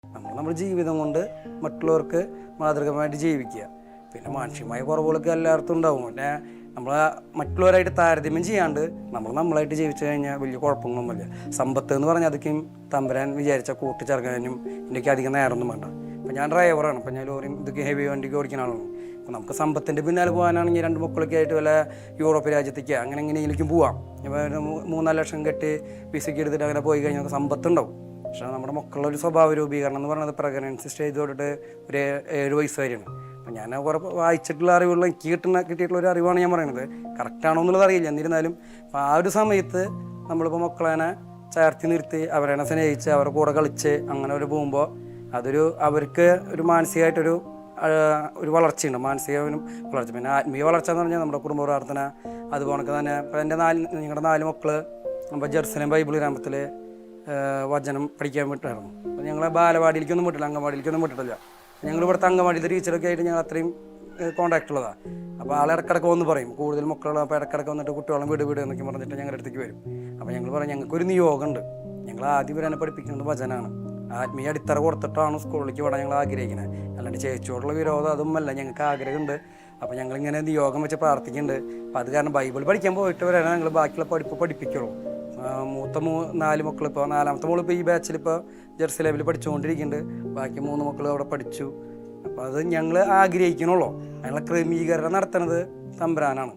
നമ്മുടെ ജീവിതം കൊണ്ട് മറ്റുള്ളവർക്ക് മാതൃകമായിട്ട് ജീവിക്കുക. പിന്നെ മാനുഷികമായ കുറവുകളൊക്കെ എല്ലായിടത്തും ഉണ്ടാവും. പിന്നെ നമ്മൾ മറ്റുള്ളവരായിട്ട് താരതമ്യം ചെയ്യാണ്ട് നമ്മളായിട്ട് ജീവിച്ചു കഴിഞ്ഞാൽ വലിയ കുഴപ്പങ്ങളൊന്നുമില്ല. സമ്പത്ത് എന്ന് പറഞ്ഞാൽ അതൊക്കെയും തമ്പുരാൻ വിചാരിച്ച കൂട്ടിച്ചേർക്കാനും എനിക്ക് അധികം നേരമൊന്നും വേണ്ട. ഇപ്പം ഞാൻ ഡ്രൈവറാണ്. ഇപ്പം ഞാൻ ലോറിയും ഇതൊക്കെ ഹെവി വണ്ടിക്ക് ഓടിക്കുന്ന ആളാണ്. അപ്പം നമുക്ക് സമ്പത്തിൻ്റെ പിന്നാലെ പോകാനാണെങ്കിൽ 2 മക്കളൊക്കെ ആയിട്ട് വല്ല യൂറോപ്പ് രാജ്യത്തേക്ക് അങ്ങനെ എങ്ങനെയെങ്കിലും പോവാം. ഇപ്പോൾ 3-4 ലക്ഷം കെട്ടി വിസയ്ക്ക് എടുത്തിട്ട് അങ്ങനെ പോയി കഴിഞ്ഞാൽ നമുക്ക് സമ്പത്തുണ്ടാവും. പക്ഷേ നമ്മുടെ മക്കളുടെ ഒരു സ്വഭാവ രൂപീകരണം എന്ന് പറയുന്നത് പ്രഗ്നൻസി സ്റ്റേജ് തൊട്ടിട്ട് ഒരു 7 വയസ്സ് വരെയാണ്. അപ്പം ഞാൻ കുറേ വായിച്ചിട്ടുള്ള അറിവുള്ള എനിക്ക് കിട്ടിയിട്ടുള്ള ഒരു അറിവാണ് ഞാൻ പറയുന്നത്. കറക്റ്റാണോ എന്നുള്ളത് അറിയില്ല. എന്നിരുന്നാലും ആ ഒരു സമയത്ത് നമ്മളിപ്പോൾ മക്കളെ ചേർത്തി നിർത്തി അവരെ സ്നേഹിച്ച് അവരുടെ കൂടെ കളിച്ച് അങ്ങനെ ഒരു പോകുമ്പോൾ അവർക്ക് ഒരു മാനസികമായിട്ടൊരു വളർച്ചയുണ്ട്. മാനസികനും വളർച്ച, പിന്നെ ആത്മീയ വളർച്ച എന്ന് പറഞ്ഞാൽ നമ്മുടെ കുടുംബ പ്രാർത്ഥന. അതുപോലെ തന്നെ ഇപ്പോൾ നിങ്ങളുടെ 4 മക്കൾ നമ്മൾ ജെറുസലേം ബൈബിൾ ഗ്രാമത്തിൽ വചനം പഠിക്കാൻ വിട്ടായിരുന്നു. അപ്പോൾ ഞങ്ങളെ ബാലവാടിയിലേക്കൊന്നും വിട്ടില്ല, അംഗൻവാടിയിലേക്കൊന്നും വിട്ടിട്ടില്ല. ഞങ്ങൾ ഇവിടുത്തെ അംഗൻവാടിയിലെ ടീച്ചറൊക്കെ ആയിട്ട് ഞങ്ങൾ അത്രയും കോൺടാക്റ്റ് ഉള്ളതാണ്. അപ്പോൾ ഇടക്കിടക്ക് വന്ന് പറയും, കൂടുതൽ മക്കളുള്ള അപ്പോൾ ഇടക്കിടക്ക് വന്നിട്ട് കുട്ടികളും വീട് എന്നൊക്കെ പറഞ്ഞിട്ട് ഞങ്ങളുടെ അടുത്തേക്ക് വരും. അപ്പോൾ ഞങ്ങൾ പറയും ഞങ്ങൾക്കൊരു നിയോഗമുണ്ട്. ഞങ്ങൾ ആദ്യം വരാനെ പഠിപ്പിക്കുന്നത് വചനമാണ്. ആത്മീയ അടിത്തറ കൊടുത്തിട്ടാണ് സ്കൂളിലേക്ക് വിടാൻ ഞങ്ങൾ ആഗ്രഹിക്കുന്നത്. അല്ലാണ്ട് ചേച്ചിയോടുള്ള വിരോധം അതൊന്നുമല്ല, ഞങ്ങൾക്ക് ആഗ്രഹമുണ്ട്. അപ്പോൾ ഞങ്ങളിങ്ങനെ നിയോഗം വെച്ച് പ്രാർത്ഥിക്കുന്നുണ്ട്. അപ്പോൾ അത് കാരണം ബൈബിൾ പഠിക്കാൻ പോയിട്ട് വരാനാണ് ഞങ്ങൾ ബാക്കിയുള്ള പഠിപ്പിക്കുള്ളൂ. മൂത്ത 4 മക്കൾ, ഇപ്പോൾ 4ാമത്തെ മോൾ ഇപ്പോൾ ഈ ബാച്ചിൽ ഇപ്പോൾ ജെറുസലേമിൽ പഠിച്ചുകൊണ്ടിരിക്കുന്നുണ്ട്. ബാക്കി 3 മക്കൾ അവിടെ പഠിച്ചു. അപ്പോൾ അത് ഞങ്ങൾ ആഗ്രഹിക്കണുള്ളൂ. ഞങ്ങളെ ക്രമീകരണം നടത്തുന്നത് തമ്പുരാനാണ്.